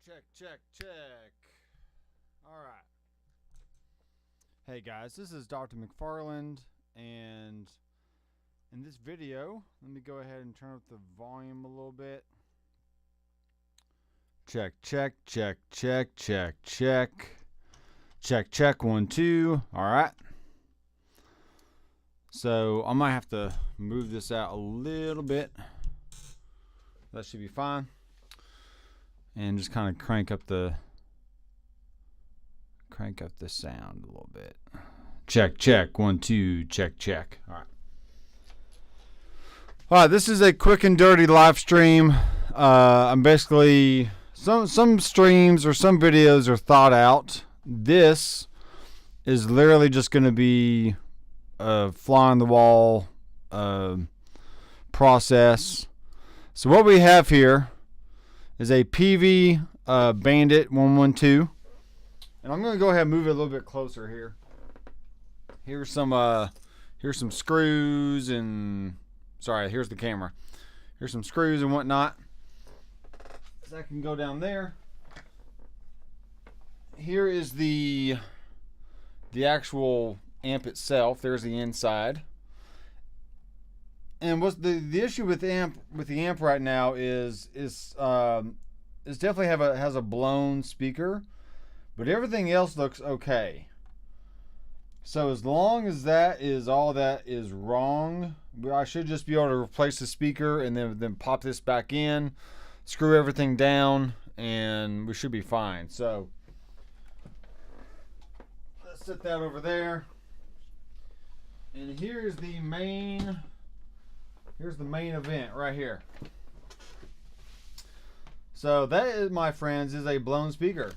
Check. All right. Hey guys, this is Dr. McFarland, and in this video, let me go ahead and turn up the volume a little bit. Check. Check, 1, 2. All right. So I might have to move this out a little bit. That should be fine. And just kind of crank up the sound a little bit. Check, 1, 2, check. All right, this is a quick and dirty live stream. I'm basically some streams or some videos are thought out. This is literally just going to be a fly on the wall process. So what we have here is a Peavey Bandit 112, and I'm going to go ahead and move it a little bit closer here. Here's some screws and here's the camera. Here's some screws and whatnot. So that can go down there. Here is the actual amp itself. There's the inside. And what's the issue with the amp right now is definitely has a blown speaker, but everything else looks okay. So as long as that is all that is wrong, I should just be able to replace the speaker and then pop this back in, screw everything down, and we should be fine. So let's set that over there. And here's the main event right here. So that is, my friends, is a blown speaker.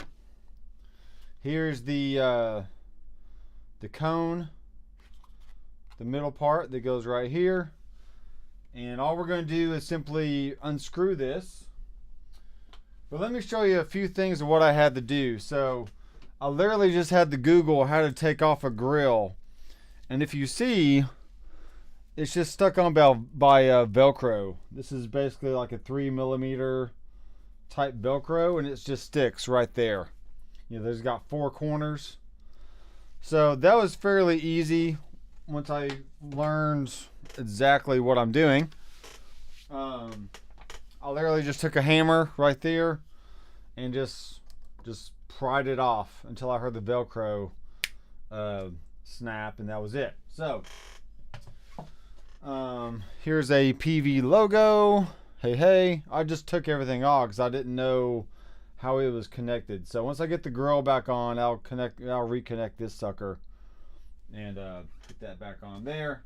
Here's the cone, the middle part that goes right here. And all we're going to do is simply unscrew this. But let me show you a few things of what I had to do. So I literally just had to Google how to take off a grill. And if you see, it's just stuck on by Velcro. This is basically like a 3mm type Velcro, and it just sticks right there. You know, there's got 4 corners. So that was fairly easy once I learned exactly what I'm doing. I literally just took a hammer right there and just pried it off until I heard the Velcro snap, and that was it. So here's a Peavey logo. Hey, I just took everything off because I didn't know how it was connected. So once I get the grill back on, I'll reconnect this sucker and put that back on there.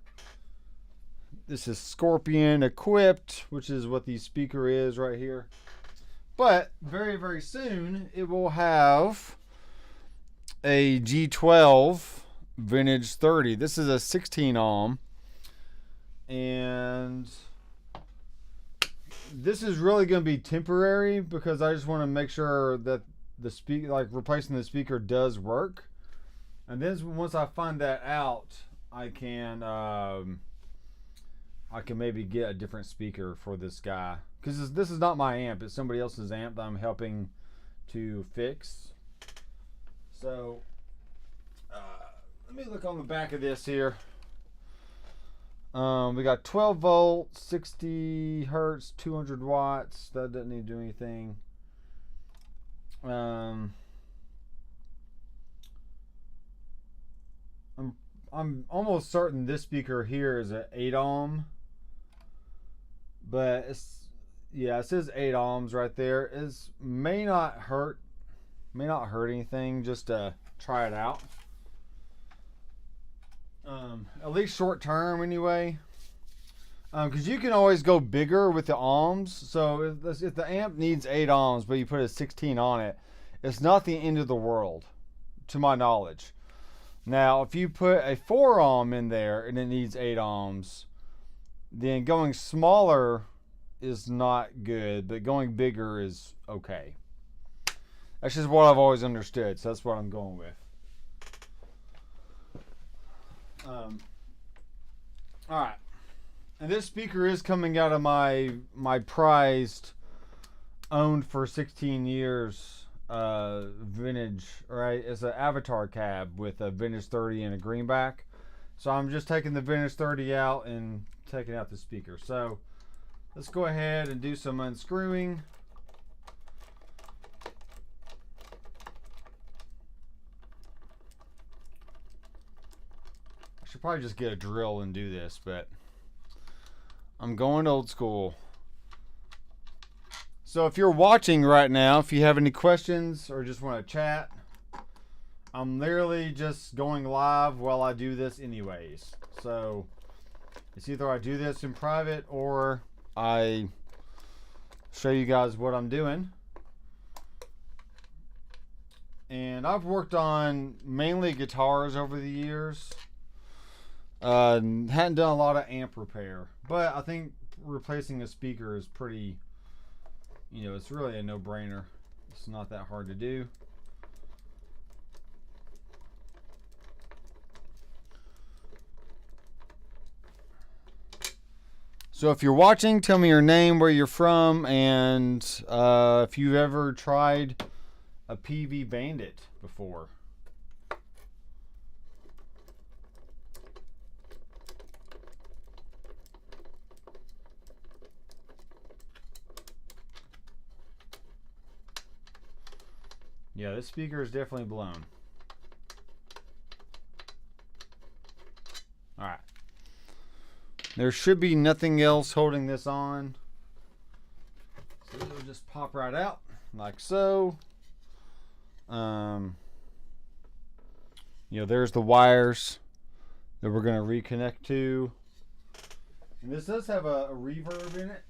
This is Scorpion equipped, which is what the speaker is right here. But very, very soon it will have a G12 vintage 30. This is a 16 ohm. And this is really going to be temporary because I just want to make sure that the speaker, like replacing the speaker, does work. And then once I find that out, I can maybe get a different speaker for this guy, because this is not my amp, it's somebody else's amp that I'm helping to fix. So let me look on the back of this here. We got 12 volts, 60 hertz, 200 watts. That doesn't need to do anything. I'm almost certain this speaker here is an 8 ohm, but it says 8 ohms right there. It may not hurt anything just to try it out. At least short term anyway, because you can always go bigger with the ohms. So if the amp needs 8 ohms but you put a 16 on it, it's not the end of the world to my knowledge. Now if you put a 4 ohm in there and it needs 8 ohms, then going smaller is not good, but going bigger is okay. That's just what I've always understood, so that's what I'm going with. All right, and this speaker is coming out of my prized owned for 16 years vintage, right? It's an Avatar cab with a vintage 30 and a greenback. So I'm just taking the vintage 30 out and taking out the speaker. So let's go ahead and do some unscrewing. I should probably just get a drill and do this, but I'm going old school. So if you're watching right now, if you have any questions or just want to chat, I'm literally just going live while I do this anyways. So it's either I do this in private or I show you guys what I'm doing. And I've worked on mainly guitars over the years. Hadn't done a lot of amp repair, but I think replacing a speaker is pretty, you know, it's really a no-brainer. It's not that hard to do. So if you're watching, tell me your name, where you're from, and if you've ever tried a Peavey Bandit before. Yeah, this speaker is definitely blown. Alright. There should be nothing else holding this on. So it'll just pop right out like so. You know, there's the wires that we're going to reconnect to. And this does have a reverb in it.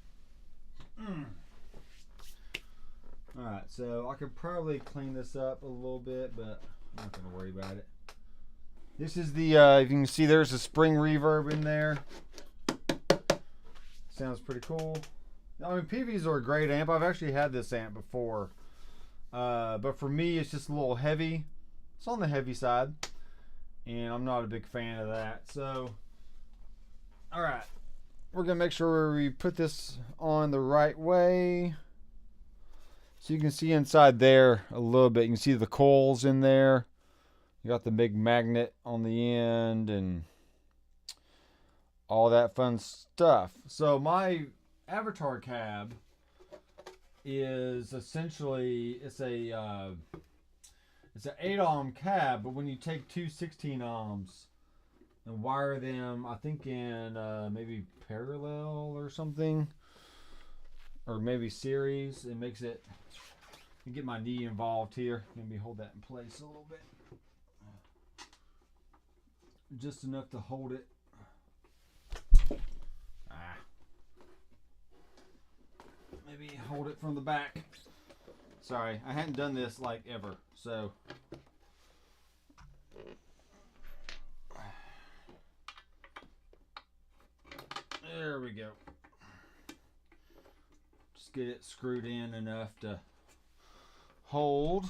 Alright, so I could probably clean this up a little bit, but I'm not going to worry about it. This is the, if you can see, there's a spring reverb in there. Sounds pretty cool. I mean, Peaveys are a great amp. I've actually had this amp before. But for me, it's just a little heavy. It's on the heavy side. And I'm not a big fan of that. So, alright. We're going to make sure we put this on the right way. So you can see inside there a little bit. You can see the coils in there. You got the big magnet on the end and all that fun stuff. So my Avatar cab is essentially, it's an 8 ohm cab, but when you take two 16 ohms and wire them, I think in maybe parallel or something, or maybe series, it makes it, get my knee involved here. Let me hold that in place a little bit. Just enough to hold it. Maybe hold it from the back. Sorry, I hadn't done this like ever, so. There we go. Just get it screwed in enough to hold.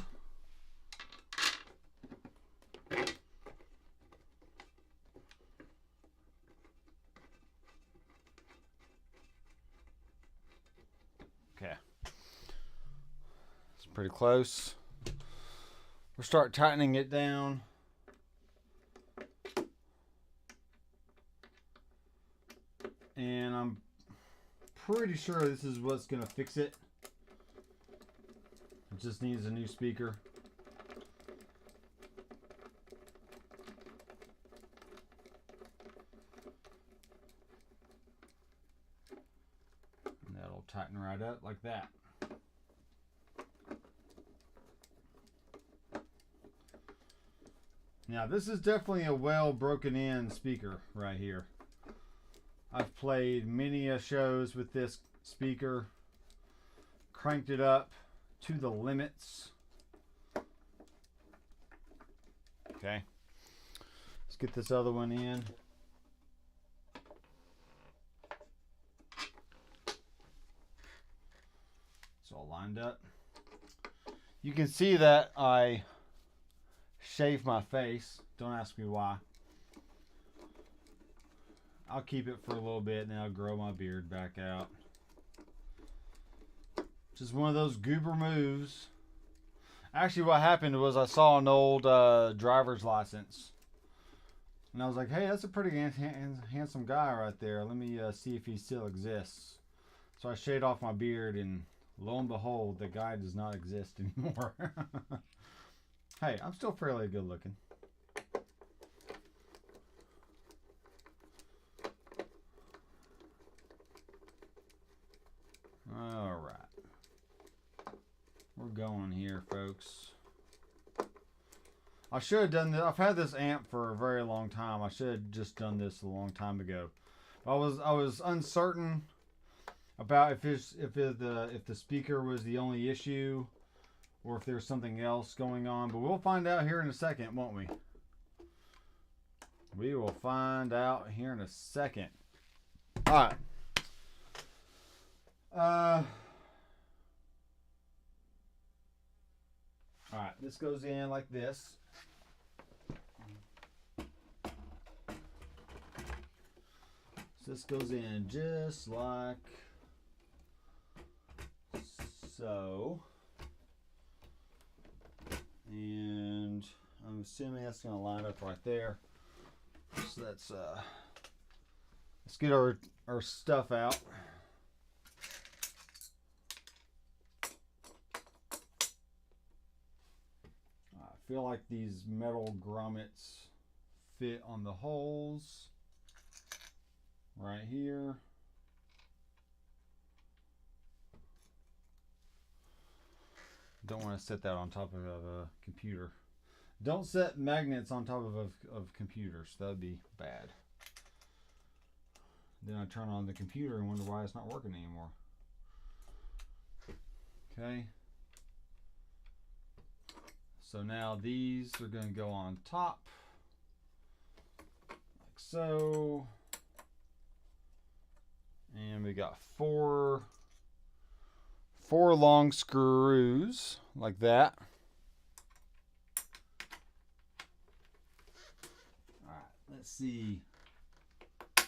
Okay. It's pretty close. We'll start tightening it down. And I'm pretty sure this is what's going to fix it. It just needs a new speaker. And that'll tighten right up like that. Now this is definitely a well broken in speaker right here. I've played many shows with this speaker, cranked it up to the limits. Okay, let's get this other one in. It's all lined up. You can see that I shaved my face. Don't ask me why. I'll keep it for a little bit and then I'll grow my beard back out. Just one of those goober moves. Actually, what happened was I saw an old driver's license. And I was like, hey, that's a pretty handsome guy right there. Let me see if he still exists. So I shaved off my beard, and lo and behold, the guy does not exist anymore. Hey, I'm still fairly good looking. All right. We're going here, folks. I should have done this. I've had this amp for a very long time. I should have just done this a long time ago. I was uncertain about if the speaker was the only issue, or if there's something else going on. But we'll find out here in a second, won't we? We will find out here in a second. All right. All right. This goes in like this. So this goes in just like so. And I'm assuming that's going to line up right there. So let's get our stuff out. I feel like these metal grommets fit on the holes right here. Don't want to set that on top of a computer. Don't set magnets on top of computers. That would be bad. Then I turn on the computer and wonder why it's not working anymore. Okay. So now these are going to go on top. Like so. And we got four long screws like that. All right, let's see. All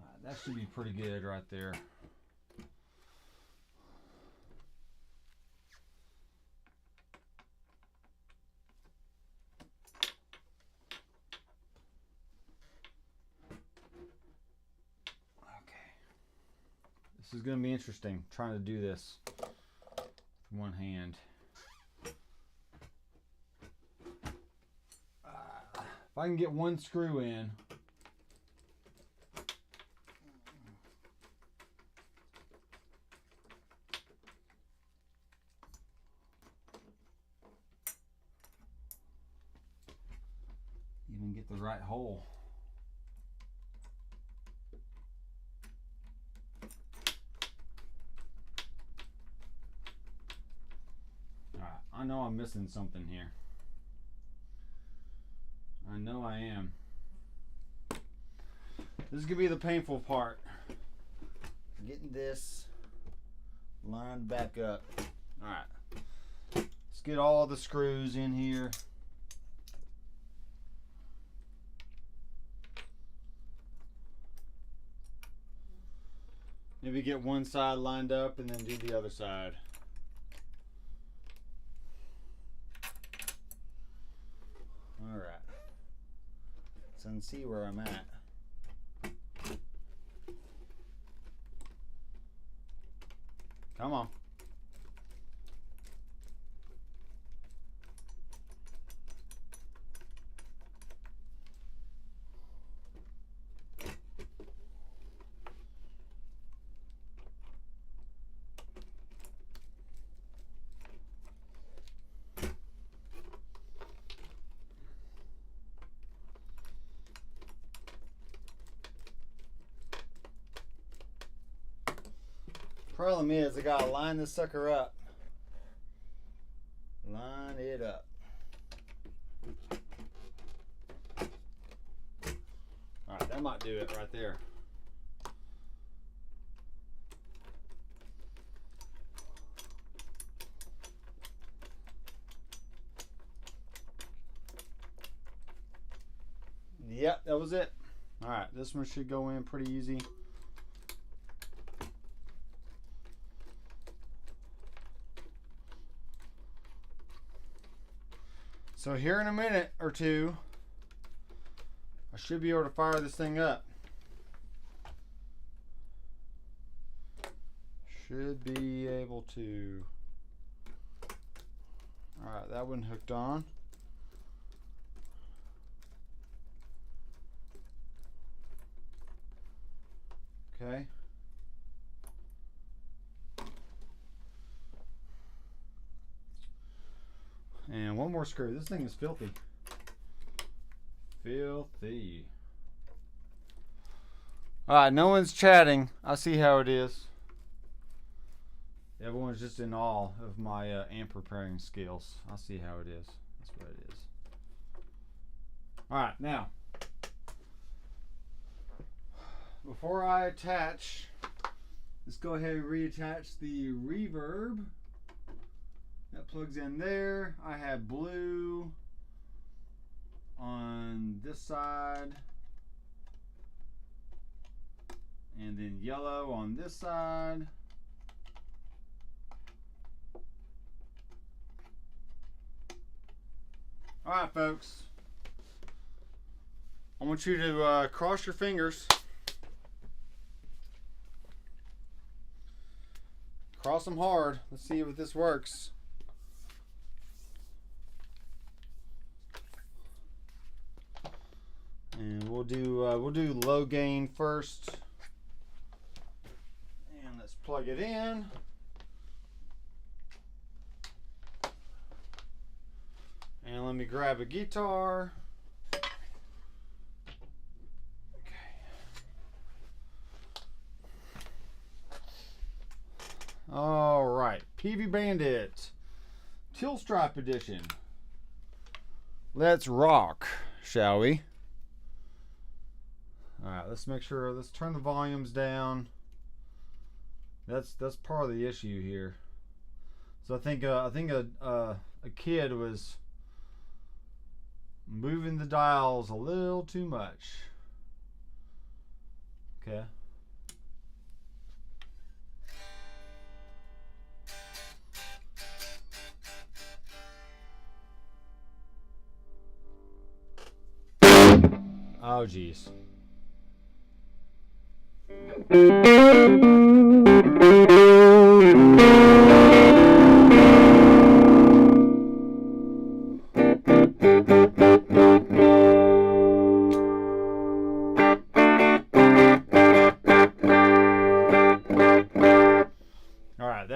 right, that should be pretty good right there. This is going to be interesting, trying to do this with one hand. If I can get one screw in. Even get the right hole. I know I'm missing something here. I know I am. This is going to be the painful part. Getting this lined back up. Alright. Let's get all the screws in here. Maybe get one side lined up and then do the other side. Alright, let's see where I'm at. Come on. Problem is, I gotta line this sucker up. Line it up. Alright, that might do it right there. Yep, that was it. Alright, this one should go in pretty easy. So here in a minute or two, I should be able to fire this thing up. Should be able to. Alright, that one hooked on. Okay. And one more screw. This thing is filthy. Filthy. Alright, no one's chatting. I see how it is. Everyone's just in awe of my amp repairing skills. I see how it is. That's what it is. Alright, now. Before I attach, let's go ahead and reattach the reverb. That plugs in there. I have blue on this side. And then yellow on this side. Alright, folks. I want you to cross your fingers. Cross them hard. Let's see if this works. And we'll do low gain first. And let's plug it in. And let me grab a guitar. All right, Peavey Bandit, Teal Stripe edition. Let's rock, shall we? All right, let's make sure. Let's turn the volumes down. That's part of the issue here. So I think a kid was moving the dials a little too much. Okay. Oh, geez. All right,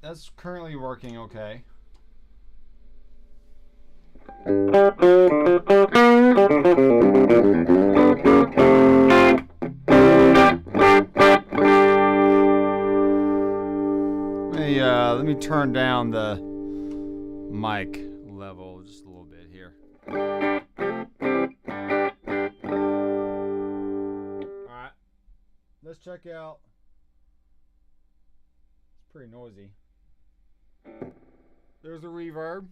that's currently working okay. Let me turn down the mic level just a little bit here. Alright, let's check out. It's pretty noisy. There's the reverb.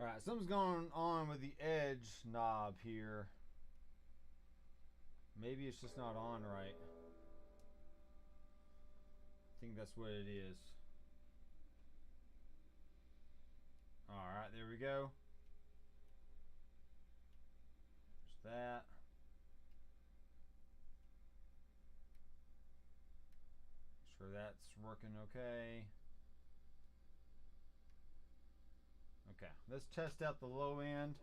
Alright, something's going on with the edge knob here. Maybe it's just not on right. I think that's what it is. Alright, there we go. There's that. Make sure that's working okay. Okay, let's test out the low end.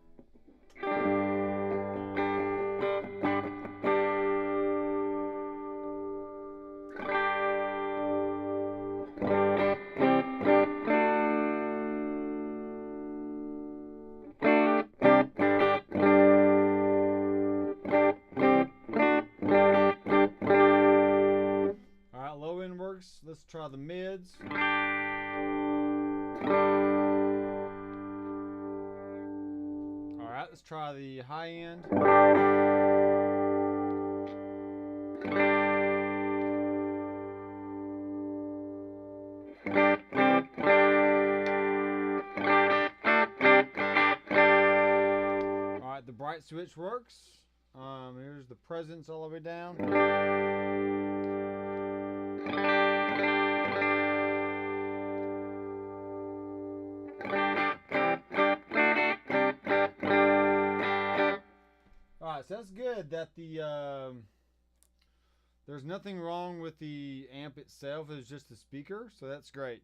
Alright, low end works. Let's try the mids. Alright, let's try the high end. bright switch works. Here's the presence all the way down. Alright, so that's good that the there's nothing wrong with the amp itself. It's just the speaker, so that's great.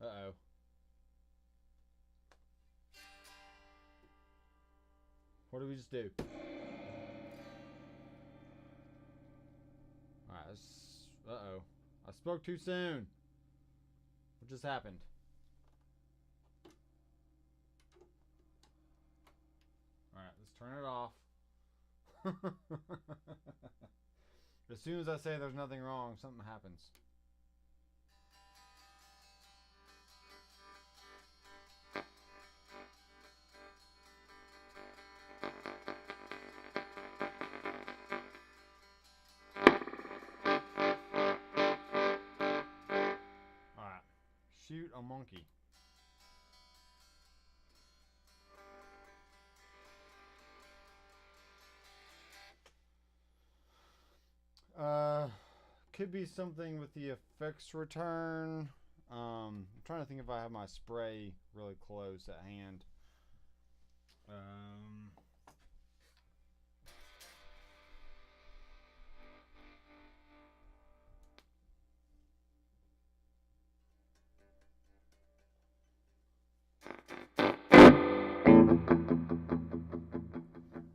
Uh-oh. What did we just do? Alright, uh-oh. I spoke too soon. What just happened? Alright, let's turn it off. As soon as I say there's nothing wrong, something happens. Alright. Shoot a monkey. Could be something with the effects return. I'm trying to think if I have my spray really close at hand.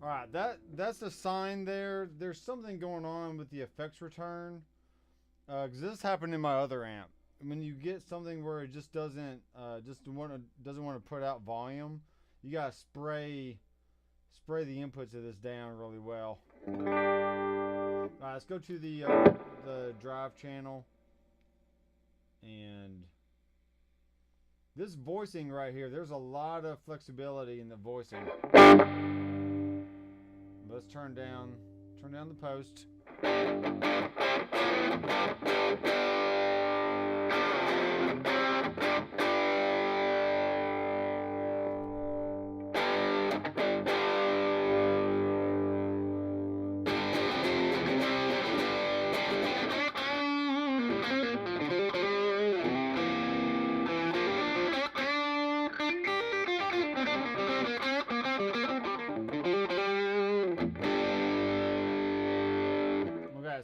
Alright, that's a sign there. There's something going on with the effects return. Because this happened in my other amp. When you get something where it just doesn't want to put out volume, you gotta spray the inputs of this down really well. Alright, let's go to the drive channel, and this voicing right here, there's a lot of flexibility in the voicing. Let's turn down the post.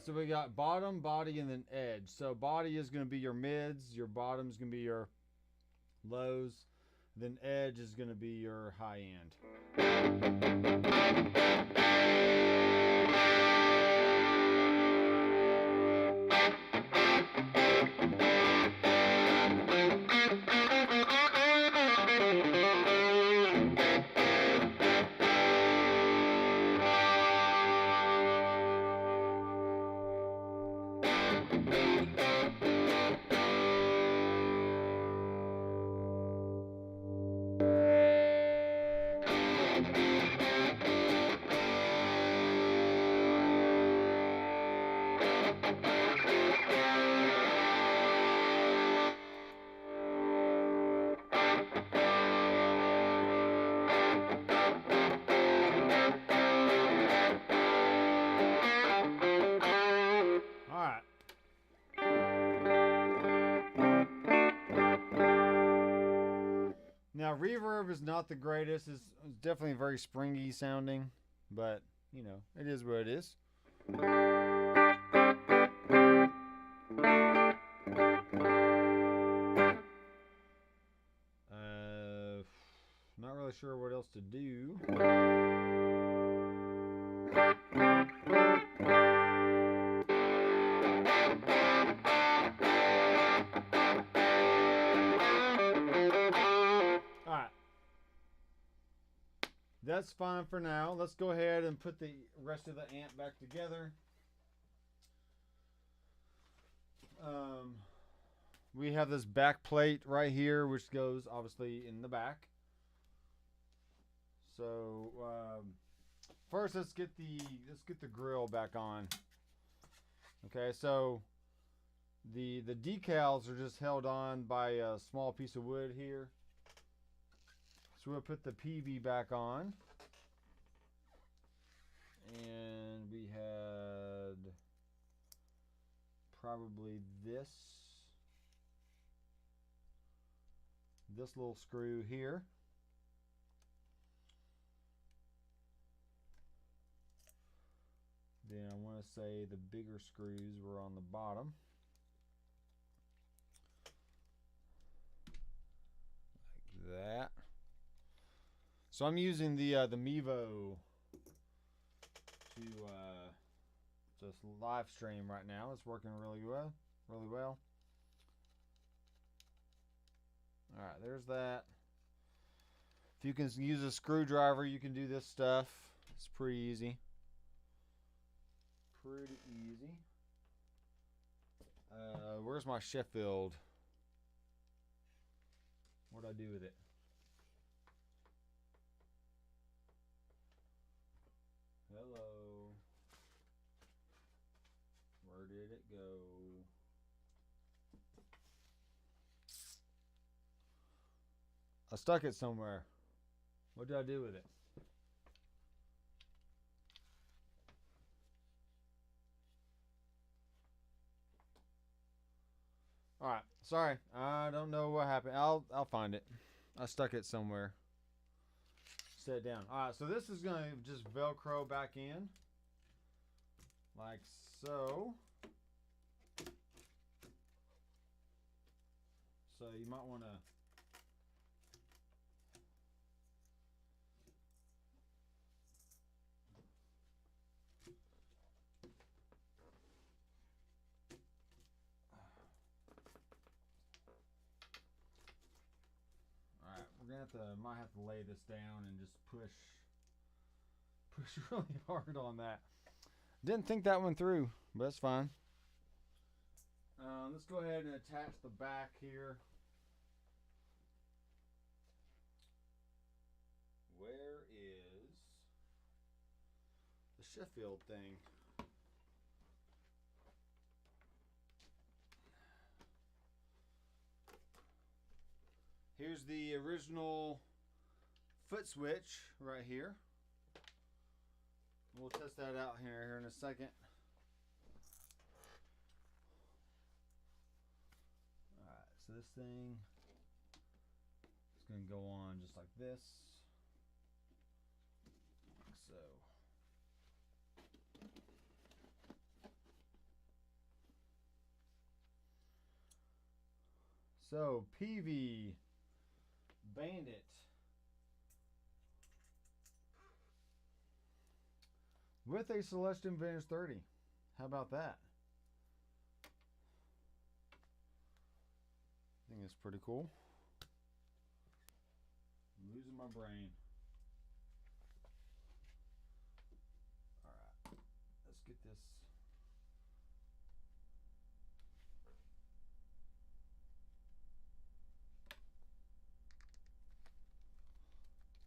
So we got bottom, body, and then edge. So body is going to be your mids, your bottom is going to be your lows, then edge is going to be your high end. Now, reverb is not the greatest. It's definitely very springy sounding, but, you know, it is what it is. Not really sure what else to do. That's fine for now. Let's go ahead and put the rest of the amp back together. We have this back plate right here, which goes obviously in the back. So first, let's get the grill back on. Okay, so the decals are just held on by a small piece of wood here. So we'll put the Peavey back on. And we had probably this little screw here. Then I want to say the bigger screws were on the bottom. Like that. So I'm using the Mevo to just live stream right now. It's working really well. Alright, there's that. If you can use a screwdriver, you can do this stuff. It's pretty easy. Where's my Sheffield? What'd I do with it? Hello. Where did it go? I stuck it somewhere. What did I do with it? Alright, sorry. I don't know what happened. I'll find it. I stuck it somewhere. Set it down. Alright, so this is going to just Velcro back in. Like so. So you might want to... Alright, we're gonna might have to lay this down and just push really hard on that. Didn't think that one through, but that's fine. Let's go ahead and attach the back here. Where is the Sheffield thing? Here's the original foot switch right here. We'll test that out here in a second. Alright, so this thing is going to go on just like this. Like so. So, Peavey Bandit with a Celestion Vintage 30. How about that? I think it's pretty cool. I'm losing my brain. Alright, let's get this.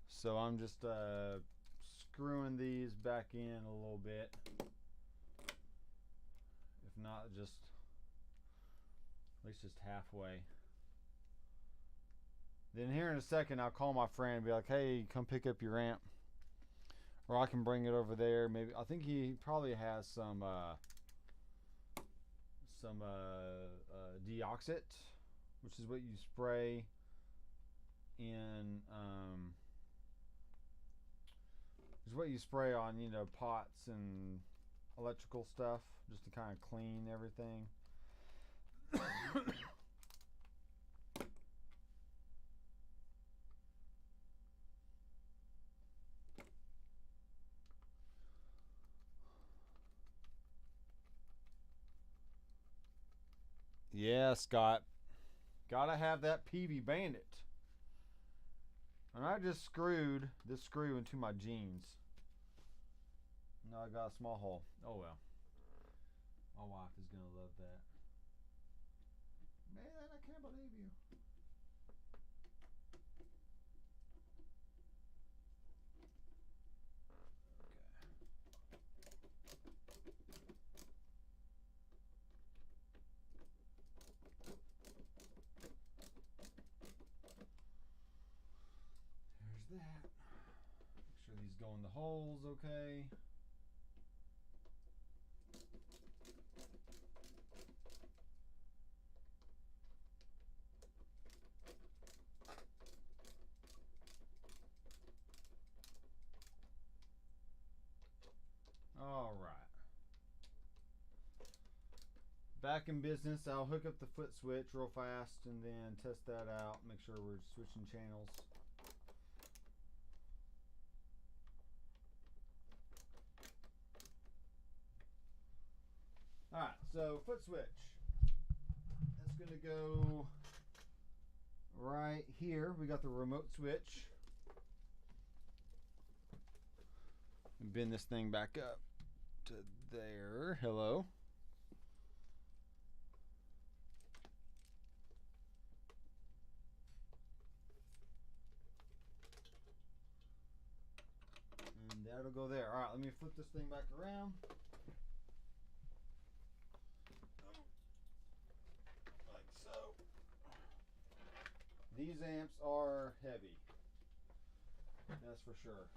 So I'm just screwing these back in a little bit. If not, just at least just halfway. Then here in a second, I'll call my friend and be like, "Hey, come pick up your amp," or I can bring it over there. Maybe I think he probably has some deoxit, which is what you spray in. Is what you spray on, you know, pots and electrical stuff, just to kind of clean everything. Yeah, Scott. Gotta have that Peavey Bandit. And I just screwed this screw into my jeans. Now I got a small hole. Oh well. My wife is gonna love that. Man, I can't believe you. There's that. Make sure these go in the holes okay. back in business. I'll hook up the foot switch real fast and then test that out. Make sure we're switching channels. Alright, so foot switch. That's going to go right here. We got the remote switch. And bend this thing back up to there. Hello. And that'll go there. Alright, let me flip this thing back around. Like so. These amps are heavy. That's for sure.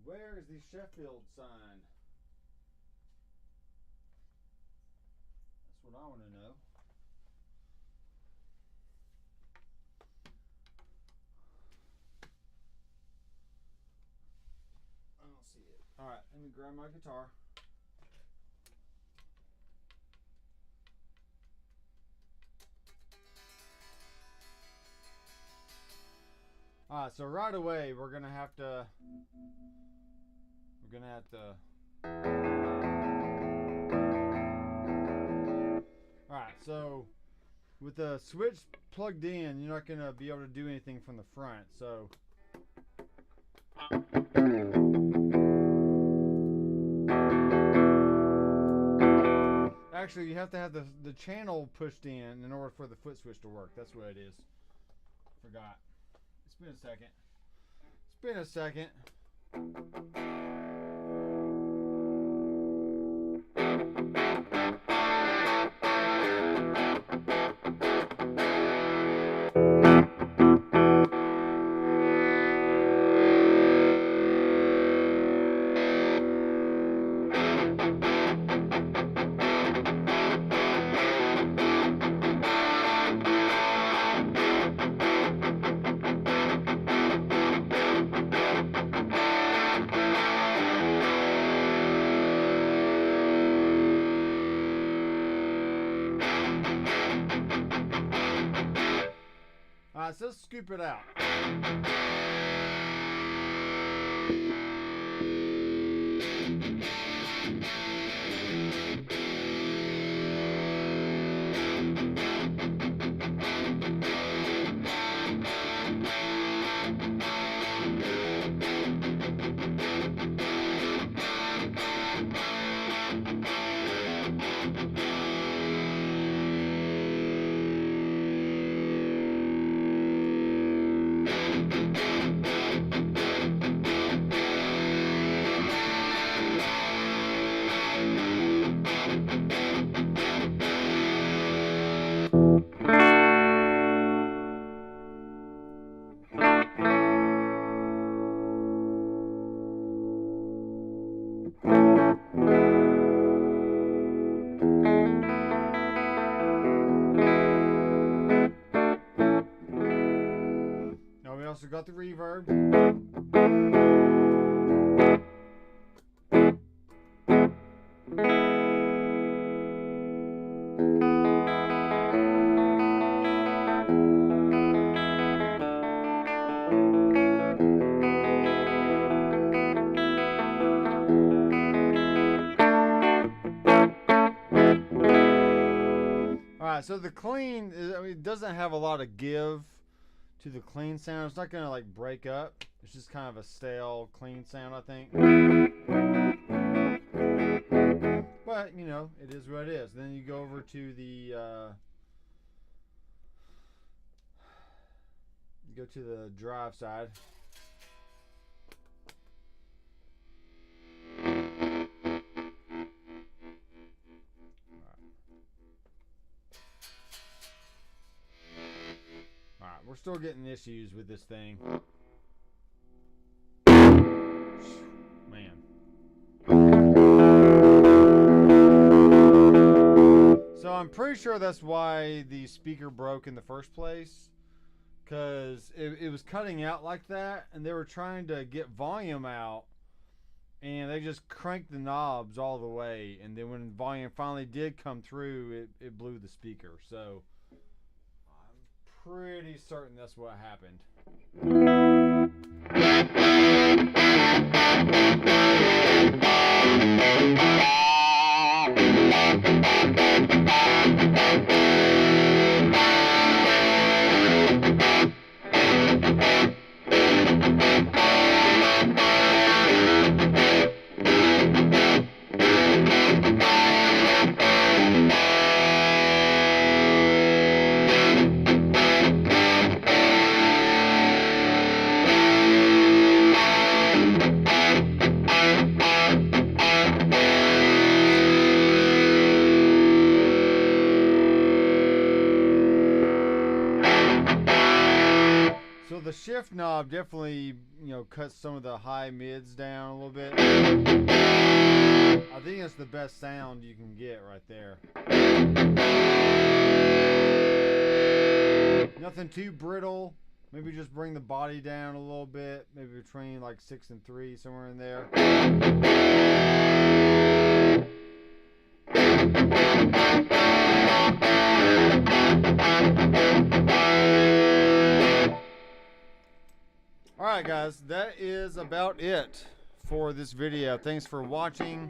Where is the Sheffield sign? That's what I want to know. I don't see it. Alright, let me grab my guitar. Alright, so right away we're gonna have to Alright, so with the switch plugged in, you're not gonna be able to do anything from the front, so actually you have to have the channel pushed in order for the foot switch to work. That's what it is. Forgot. It's been a second. It's been a second. Alright, so let's scoop it out. Now we also got the reverb. Alright, so the clean, I mean, it doesn't have a lot of give to the clean sound. It's not going to like break up. It's just kind of a stale, clean sound, I think. But, you know, it is what it is. Then you go over to the, you go to the drive side. We're still getting issues with this thing. Man. So I'm pretty sure that's why the speaker broke in the first place. Because it was cutting out like that, and they were trying to get volume out and they just cranked the knobs all the way, and then when volume finally did come through, it blew the speaker. So I'm pretty certain that's what happened. So the shift knob definitely, cuts some of the high mids down a little bit. I think it's the best sound you can get right there. Nothing too brittle. Maybe just bring the body down a little bit. Maybe between like 6 and 3, somewhere in there. Alright guys, that is about it for this video. Thanks for watching.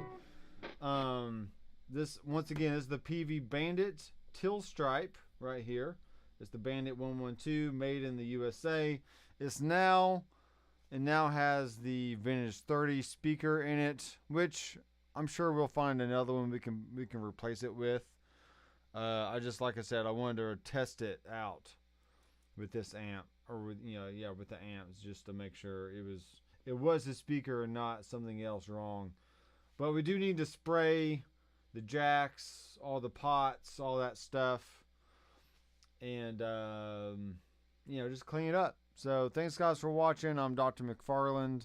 This, once again, is the Peavey Bandit Teal Stripe right here. It's the Bandit 112, made in the USA. It now has the Vintage 30 speaker in it, which I'm sure we'll find another one we can replace it with. Like I said, I wanted to test it out with this amp, or with with the amps, just to make sure it was the speaker and not something else wrong. But we do need to spray the jacks, all the pots, all that stuff, and just clean it up. So thanks guys for watching. I'm Dr. McFarland.